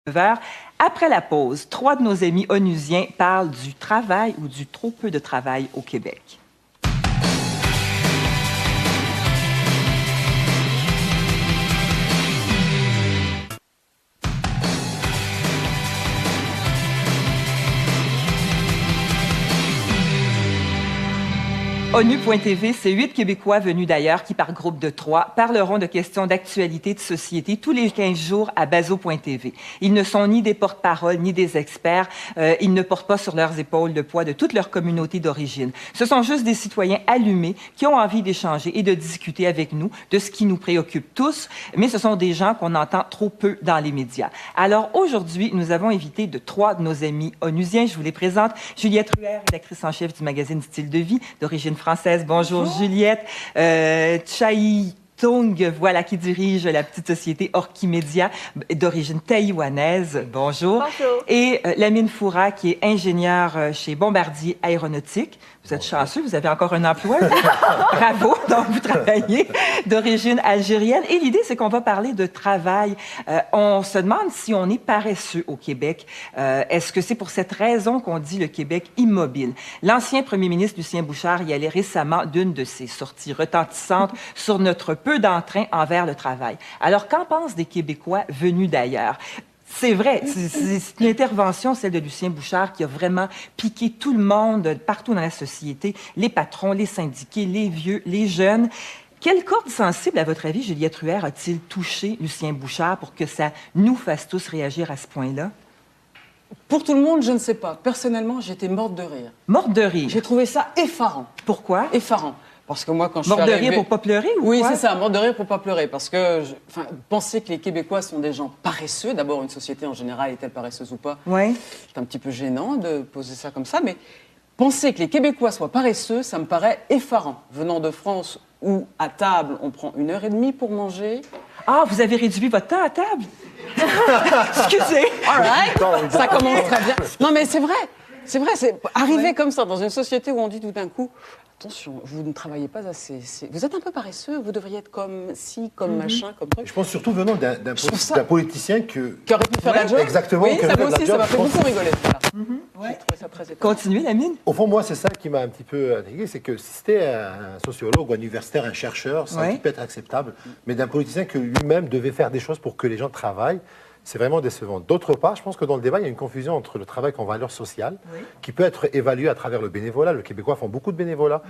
9h. Après la pause, 3 de nos amis onusiens parlent du travail ou du trop peu de travail au Québec. ONU.tv, c'est 8 Québécois venus d'ailleurs qui, par groupe de 3, parleront de questions d'actualité de société tous les 15 jours à Bazo.tv. Ils ne sont ni des porte-parole ni des experts. Ils ne portent pas sur leurs épaules le poids de toute leur communauté d'origine. Ce sont juste des citoyens allumés qui ont envie d'échanger et de discuter avec nous de ce qui nous préoccupe tous, mais ce sont des gens qu'on entend trop peu dans les médias. Alors aujourd'hui, nous avons invité 3 de nos amis onusiens. Je vous les présente. Juliette Ruher, rédactrice en chef du magazine Style de vie, d'origine française. Bonjour, Juliette. Chai Tung, voilà, qui dirige la petite société Orchimédia, d'origine taïwanaise. Bonjour. Bonjour. Et Lamine Foura, qui est ingénieur chez Bombardier Aéronautique. Vous êtes chanceux, vous avez encore un emploi. Bravo. Donc, vous travaillez d'origine algérienne. Et l'idée, c'est qu'on va parler de travail. On se demande si on est paresseux au Québec. Est-ce que c'est pour cette raison qu'on dit le Québec immobile? L'ancien premier ministre Lucien Bouchard y allait récemment d'une de ses sorties retentissantes sur notre peu d'entrain envers le travail. Alors, qu'en pensent des Québécois venus d'ailleurs? C'est vrai, c'est une intervention, celle de Lucien Bouchard, qui a vraiment piqué tout le monde partout dans la société, les patrons, les syndiqués, les vieux, les jeunes. Quelle corde sensible, à votre avis, Juliette Ruher, a-t-il touché Lucien Bouchard pour que ça nous fasse tous réagir à ce point-là? Pour tout le monde, je ne sais pas. Personnellement, j'étais morte de rire. Morte de rire? J'ai trouvé ça effarant. Pourquoi? Effarant. Parce que moi, quand je morte suis arrivée... de rire pour pas pleurer ou oui, quoi? c'est ça, morte de rire pour pas pleurer. Parce que, penser que les Québécois sont des gens paresseux, d'abord, une société en général, est-elle paresseuse ou pas? Oui. C'est un petit peu gênant de poser ça comme ça, mais penser que les Québécois soient paresseux, ça me paraît effarant. Venant de France, où, à table, on prend 1h30 pour manger... Ah, vous avez réduit votre temps à table? Excusez. All right. Ça commence très bien. Non, mais c'est vrai. C'est vrai, c'est arriver comme ça dans une société où on dit tout d'un coup, attention, vous ne travaillez pas assez, vous êtes un peu paresseux, vous devriez être comme ci, comme machin, comme truc. Je pense surtout venant d'un politicien qui aurait pu faire la job. Exactement. Oui, ça aussi, ça m'a fait beaucoup rigoler. J'ai trouvé ça très étonnant. Continuez, Lamine. Au fond, moi, c'est ça qui m'a un petit peu intrigué, c'est que si c'était un sociologue ou un universitaire, un chercheur, ça peut être acceptable, mais d'un politicien que lui-même devait faire des choses pour que les gens travaillent, c'est vraiment décevant. D'autre part, je pense que dans le débat, il y a une confusion entre le travail comme valeur sociale, qui peut être évalué à travers le bénévolat. Les Québécois font beaucoup de bénévolat,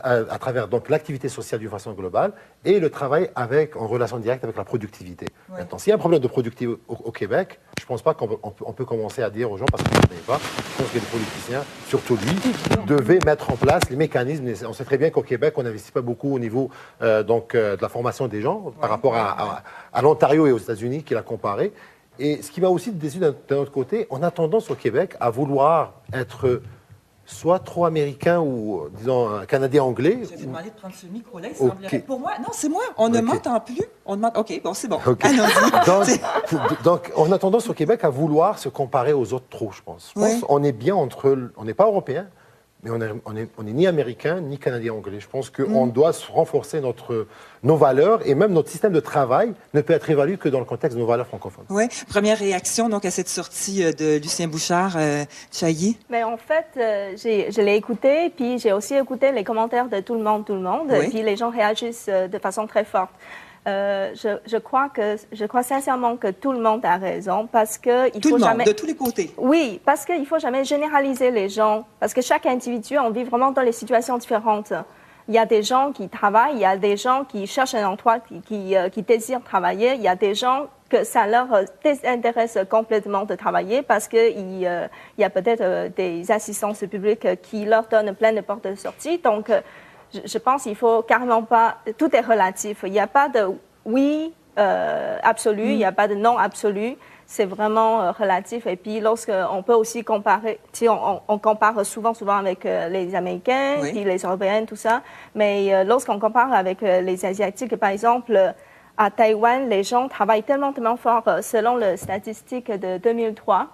à travers donc l'activité sociale d'une façon globale, et le travail en relation directe avec la productivité. Maintenant, s'il y a un problème de productivité au Québec, je ne pense pas qu'on peut commencer à dire aux gens, parce qu'ils ne connaissent pas, je pense que les politiciens, surtout lui, devaient mettre en place les mécanismes. On sait très bien qu'au Québec, on n'investit pas beaucoup au niveau de la formation des gens, par rapport à l'Ontario et aux États-Unis, qu'il a comparé. Et ce qui m'a aussi déçu d'un autre côté, on a tendance au Québec à vouloir être soit trop américain ou, disons, canadien-anglais. Je vais demander de prendre ce micro-là, il semblerait. Pour moi, non, c'est moi. On ne m'entend plus. OK, bon, c'est bon. Donc, on a tendance au Québec à vouloir se comparer aux autres trop, je pense. Je pense qu'on est bien on n'est pas européen, mais on n'est ni américain, ni canadien-anglais. Je pense qu'on doit renforcer nos valeurs, et même notre système de travail ne peut être évalué que dans le contexte de nos valeurs francophones. Oui. Première réaction donc à cette sortie de Lucien Bouchard, Chahi? Mais en fait, je l'ai écouté, puis j'ai aussi écouté les commentaires de tout le monde, puis les gens réagissent de façon très forte. Je crois sincèrement que tout le monde a raison, parce que tout le monde, de tous les côtés. Oui, parce qu'il faut jamais généraliser les gens, parce que chaque individu, on vit vraiment dans des situations différentes. Il y a des gens qui travaillent, il y a des gens qui cherchent un emploi, qui désirent travailler, il y a des gens que ça leur désintéresse complètement de travailler, parce qu'il y a peut-être des assistances publiques qui leur donnent plein de portes de sortie. Donc, je pense qu'il faut carrément pas... Tout est relatif. Il n'y a pas de oui absolu, il n'y a pas de non absolu. C'est vraiment relatif. Et puis, lorsqu'on peut aussi comparer... On compare souvent avec les Américains, puis les Européens, tout ça. Mais lorsqu'on compare avec les Asiatiques, par exemple, à Taïwan, les gens travaillent tellement fort. Selon les statistiques de 2003,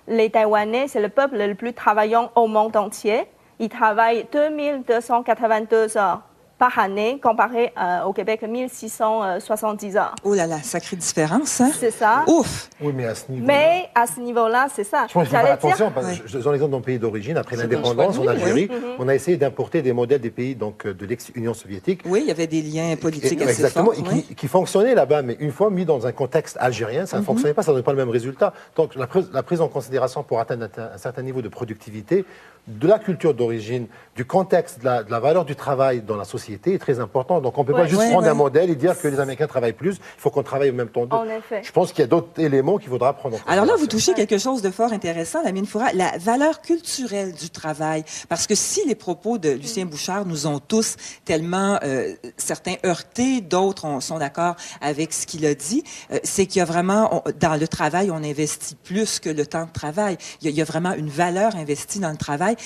les Taïwanais, c'est le peuple le plus travaillant au monde entier. Ils travaillent 2282 heures par année, comparé au Québec, 1670 heures. Oh là là, sacrée différence, hein? C'est ça. Ouf! Oui, mais à ce niveau-là... Mais à ce niveau-là, c'est ça. Je pense qu'il faut faire attention, parce Ouais. que je donne l'exemple de mon pays d'origine. Après C'est l'indépendance, un en choix de vie, Algérie, on a essayé d'importer des modèles des pays donc, de l'ex-Union soviétique. Oui, il y avait des liens politiques assez Exactement, forts. et oui. qui fonctionnaient là-bas, mais une fois mis dans un contexte algérien, ça ne fonctionnait pas, ça ne donnait pas le même résultat. Donc la prise en considération pour atteindre un certain niveau de productivité, de la culture d'origine, du contexte, de la valeur du travail dans la société est très important. Donc on ne peut pas juste prendre un modèle et dire que les Américains travaillent plus, il faut qu'on travaille au même temps d'eux. En effet. Je pense qu'il y a d'autres éléments qu'il faudra prendre en compte. Alors là, vous touchez quelque chose de fort intéressant, Lamine Foura, la valeur culturelle du travail. Parce que si les propos de Lucien Bouchard nous ont tous tellement, certains heurtés, d'autres sont d'accord avec ce qu'il a dit, c'est qu'il y a vraiment, dans le travail, on investit plus que le temps de travail. Il y a vraiment une valeur investie dans le travail.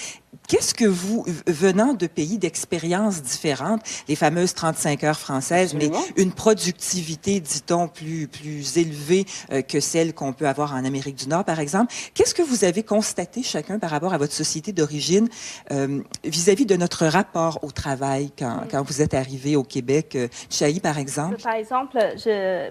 Qu'est-ce que vous, venant de pays d'expériences différentes, les fameuses 35 heures françaises, Absolument. mais une productivité, dit-on, plus élevée que celle qu'on peut avoir en Amérique du Nord, par exemple, qu'est-ce que vous avez constaté chacun par rapport à votre société d'origine vis-à-vis de notre rapport au travail quand vous êtes arrivé au Québec? Chahi, par exemple? Par exemple,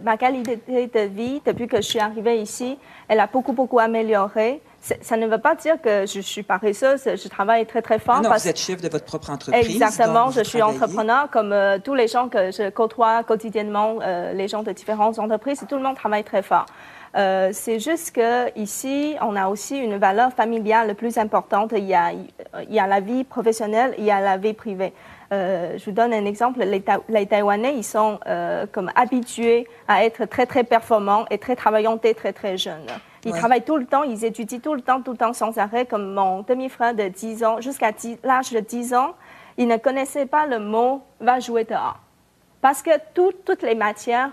ma qualité de vie, depuis que je suis arrivée ici, elle a beaucoup amélioré. Ça ne veut pas dire que je suis paresseuse, je travaille très fort. Non, vous êtes chef de votre propre entreprise. Exactement, donc je vous suis travaillez. entrepreneur comme tous les gens que je côtoie quotidiennement, les gens de différentes entreprises, tout le monde travaille très fort. C'est juste qu'ici, on a aussi une valeur familiale plus importante. Il y a la vie professionnelle, il y a la vie privée. Je vous donne un exemple. Les Taïwanais, ils sont comme habitués à être très performants et très travaillants dès très jeunes. Ils travaillent tout le temps, ils étudient tout le temps sans arrêt, comme mon demi-frère de 10 ans. Jusqu'à l'âge de 10 ans, il ne connaissait pas le mot « va jouer dehors ». Parce que toutes les matières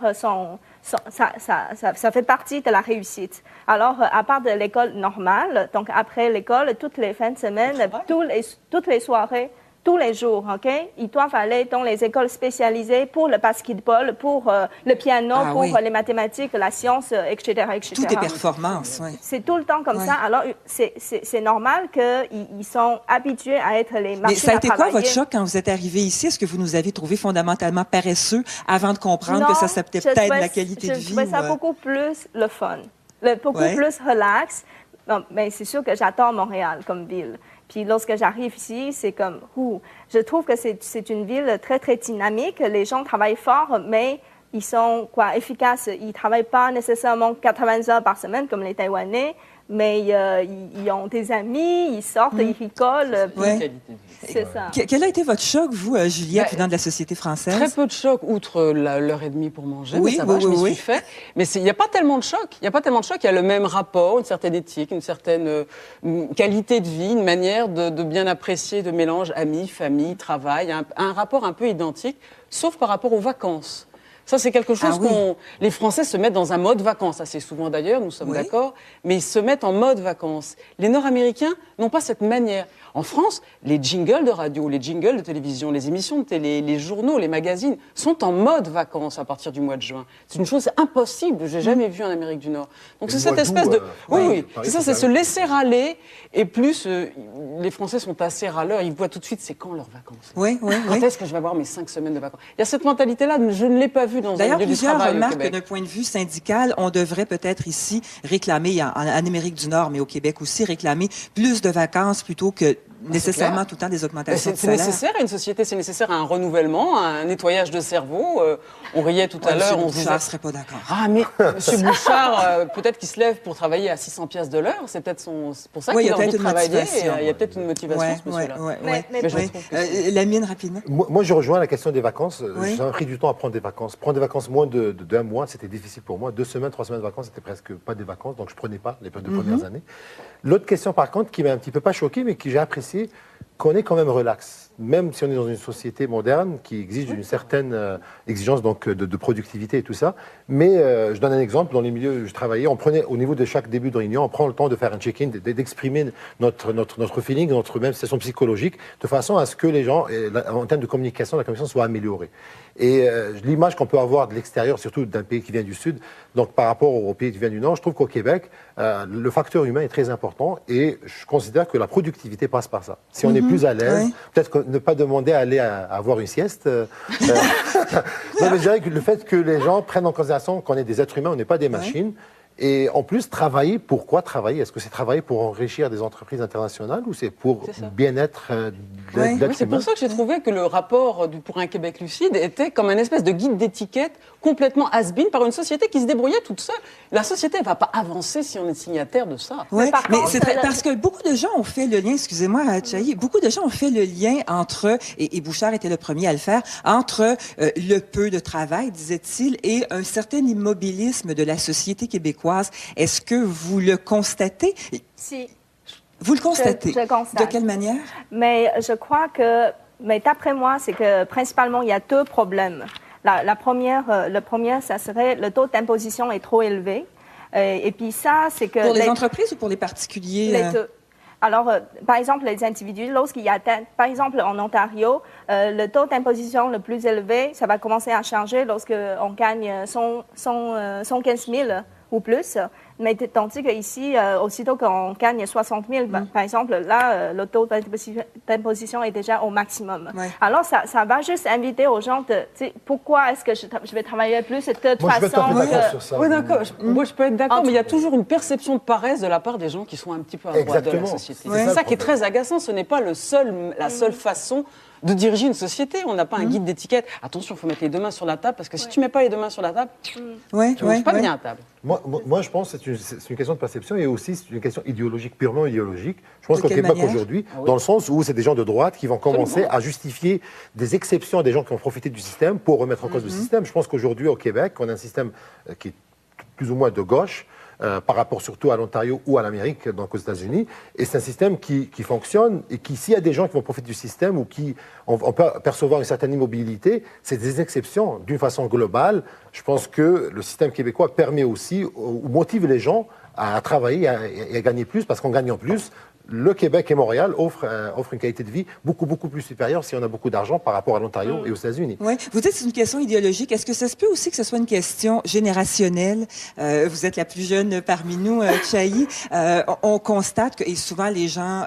ça fait partie de la réussite. Alors, à part de l'école normale, donc après l'école, toutes les fins de semaine, toutes les soirées, tous les jours, OK? Ils doivent aller dans les écoles spécialisées pour le basketball, pour le piano, les mathématiques, la science, etc., etc. Tout est performance, oui. C'est tout le temps comme ça. Alors, c'est normal qu'ils sont habitués à être les machines à travailler. Mais ça a été quoi votre choc quand vous êtes arrivé ici? Est-ce que vous nous avez trouvé fondamentalement paresseux avant de comprendre que ça s'appelait peut-être la qualité de vie? Je trouvais ça beaucoup plus le fun, beaucoup plus relax. Bon, mais c'est sûr que j'adore Montréal comme ville. Puis lorsque j'arrive ici, c'est comme, je trouve que c'est une ville très dynamique. Les gens travaillent fort, mais ils sont efficaces. Ils ne travaillent pas nécessairement 80 heures par semaine comme les Taïwanais, mais ils ont des amis, ils sortent, ils rigolent. C'est ça. Quel a été votre choc, vous, Juliette, venant de la société française? Très peu de choc, outre l'heure et demie pour manger. Oui, mais ça va, je m'y oui. suis fait. Mais il n'y a pas tellement de choc. Il n'y a pas tellement de choc. Il y a le même rapport, une certaine éthique, une certaine qualité de vie, une manière de bien apprécier, de mélange amis, famille, travail. Un rapport un peu identique, sauf par rapport aux vacances. Ça, c'est quelque chose les Français se mettent dans un mode vacances, assez souvent d'ailleurs, nous sommes d'accord, mais ils se mettent en mode vacances. Les Nord-Américains n'ont pas cette manière. En France, les jingles de radio, les jingles de télévision, les émissions de télé, les journaux, les magazines sont en mode vacances à partir du mois de juin. C'est une chose impossible, que je n'ai jamais vue en Amérique du Nord. Donc c'est cette espèce de... Oui, c'est ça, c'est se laisser râler. Et plus, les Français sont assez râleurs, ils voient tout de suite c'est quand leurs vacances. Quand est-ce que je vais avoir mes 5 semaines de vacances? Il y a cette mentalité-là, je ne l'ai pas vue dans un milieu du travail au Québec. D'ailleurs, plusieurs remarquent que d'un point de vue syndical, on devrait peut-être ici réclamer, en Amérique du Nord, mais au Québec aussi, réclamer plus de vacances plutôt que nécessairement tout le temps des augmentations de salaire. C'est nécessaire à une société, c'est nécessaire à un renouvellement, à un nettoyage de cerveau. On riait tout à l'heure. M. Bouchard ne serait pas d'accord. Ah, mais M. Bouchard, peut-être qu'il se lève pour travailler à 600 piastres de l'heure. C'est peut-être pour ça qu'il a envie de travailler. Il y a peut-être une motivation, ce monsieur-là. Mais je trouve que Lamine, rapidement. Moi, je rejoins la question des vacances. J'ai pris du temps à prendre des vacances. Prendre des vacances moins d'un mois, c'était difficile pour moi. 2 semaines, 3 semaines de vacances, c'était presque pas des vacances. Donc, je prenais pas les 2 premières années. L'autre question, par contre, qui m'a un petit peu pas choqué, mais que j'ai apprécié, qu'on est quand même relax. Même si on est dans une société moderne qui exige une certaine exigence donc, de productivité et tout ça. Mais je donne un exemple. Dans les milieux où je travaillais, on prenait, au niveau de chaque début de réunion, on prend le temps de faire un check-in, d'exprimer notre feeling, notre même situation psychologique, de façon à ce que les gens, en termes de communication, la communication soit améliorée. Et l'image qu'on peut avoir de l'extérieur, surtout d'un pays qui vient du Sud, donc par rapport aux pays qui viennent du Nord, je trouve qu'au Québec, le facteur humain est très important et je considère que la productivité passe par ça. Si on est plus à l'aise, peut-être que ne pas demander à aller avoir une sieste. Non, mais je dirais que le fait que les gens prennent en considération qu'on est des êtres humains, on n'est pas des machines. Et en plus, travailler, pourquoi travailler? Est-ce que c'est travailler pour enrichir des entreprises internationales ou c'est pour bien-être d'être humain? C'est pour ça que j'ai trouvé que le rapport Pour un Québec lucide était comme un espèce de guide d'étiquette complètement has-been par une société qui se débrouillait toute seule. La société ne va pas avancer si on est signataire de ça. Oui, mais c'est parce que beaucoup de gens ont fait le lien, excusez-moi, Chahi, beaucoup de gens ont fait le lien entre, et Bouchard était le premier à le faire, entre le peu de travail, disait-il, et un certain immobilisme de la société québécoise. Est-ce que vous le constatez? Si. Vous le constatez? Je constate. De quelle manière? Mais je crois que, mais d'après moi, c'est que principalement, il y a deux problèmes. Le premier, ça serait le taux d'imposition est trop élevé. Et puis ça, c'est que... Pour les entreprises ou pour les particuliers? Les deux. Alors, par exemple, les individus, lorsqu'il y a, par exemple, en Ontario, le taux d'imposition le plus élevé, ça va commencer à changer lorsqu'on gagne 115 000 ou plus. Mais tandis qu'ici, aussitôt qu'on gagne 60 000, par exemple, là, le taux d'imposition est déjà au maximum. Ouais. Alors, ça va juste inviter aux gens de, pourquoi est-ce que je vais travailler plus? De toute façon... sur ça. Oui, d'accord. Moi, je peux être d'accord, mais il y a toujours une perception de paresse de la part des gens qui sont un petit peu à droite de la société. C'est ça qui est très agaçant. Ce n'est pas la seule façon de diriger une société. On n'a pas un guide d'étiquette. Attention, il faut mettre les deux mains sur la table, parce que si tu ne mets pas les deux mains sur la table, tu ne manges pas bien à table. Moi, je pense que c'est une question de perception et aussi c'est une question idéologique, purement idéologique. Je pense qu'au Québec aujourd'hui, dans le sens où c'est des gens de droite qui vont commencer à justifier des exceptions à des gens qui ont profité du système pour remettre en cause le système. Je pense qu'aujourd'hui, au Québec, on a un système qui est plus ou moins de gauche, par rapport surtout à l'Ontario ou à l'Amérique, donc aux États-Unis. Et c'est un système qui fonctionne et qui, s'il y a des gens qui vont profiter du système ou qui on peut percevoir une certaine immobilité, c'est des exceptions. D'une façon globale, je pense que le système québécois permet aussi, ou motive les gens à travailler et à gagner plus, parce qu'en gagnant plus, le Québec et Montréal offrent une qualité de vie beaucoup plus supérieure si on a beaucoup d'argent par rapport à l'Ontario et aux États-Unis. Oui, vous dites que c'est une question idéologique. Est-ce que ça se peut aussi que ce soit une question générationnelle? Vous êtes la plus jeune parmi nous, Chahi. On constate que, et souvent les gens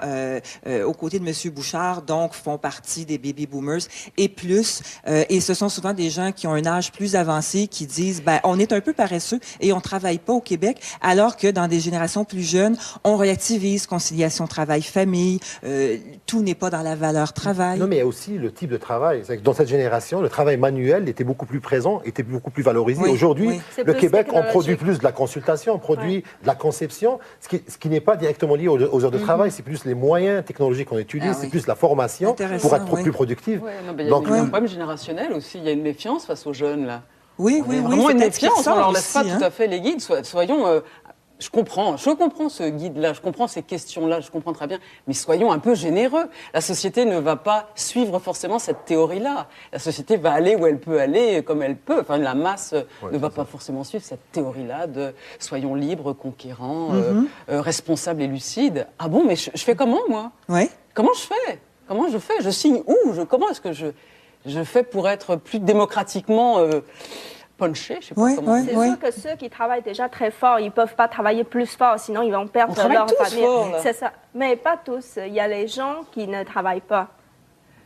aux côtés de M. Bouchard, donc, font partie des baby boomers et plus, et ce sont souvent des gens qui ont un âge plus avancé qui disent, on est un peu paresseux et on travaille pas au Québec, alors que dans des générations plus jeunes, on relativise conciliation travail-famille, tout n'est pas dans la valeur travail. Non, mais il y a aussi le type de travail. C'est que dans cette génération, le travail manuel était beaucoup plus présent, était beaucoup plus valorisé. Oui, aujourd'hui, le Québec, on produit plus de la consultation, on produit de la conception, ce qui n'est pas directement lié aux heures de travail, c'est plus les moyens technologiques qu'on utilise, c'est plus la formation pour être plus productive. Il y a un problème générationnel aussi, il y a une méfiance face aux jeunes, là. Oui, vraiment une méfiance, on ne leur laisse pas tout à fait les guides, soyons... Je comprends ce guide-là, je comprends ces questions-là, je comprends très bien, mais soyons un peu généreux. La société ne va pas suivre forcément cette théorie-là. La société va aller où elle peut aller, comme elle peut. Enfin, la masse ne va pas forcément suivre cette théorie-là de soyons libres, conquérants, responsables et lucides. Ah bon, mais je fais comment, moi? Oui. Comment je fais? Je signe où? Comment est-ce que je fais pour être plus démocratiquement... punché, je sais pas comment. C'est sûr que ceux qui travaillent déjà très fort, ils peuvent pas travailler plus fort, sinon ils vont perdre leur famille. C'est ça. Mais pas tous. Il y a les gens qui ne travaillent pas.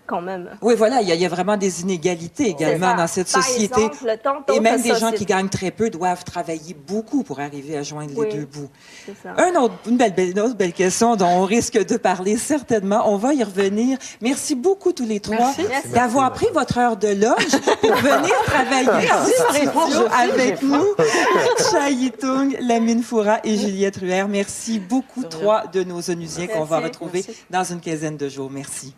Quand même. Oui, voilà, il y a vraiment des inégalités également dans cette société. Exemple, et même des gens qui gagnent très peu doivent travailler beaucoup pour arriver à joindre les deux bouts. C'est ça. Une autre belle question dont on risque de parler certainement. On va y revenir. Merci beaucoup tous les trois d'avoir pris votre heure de loge pour venir travailler en studio avec nous. Chahi Tung, Lamine Foura et Juliette Ruher. Merci beaucoup, trois de nos Onusiens qu'on va retrouver dans une quinzaine de jours. Merci.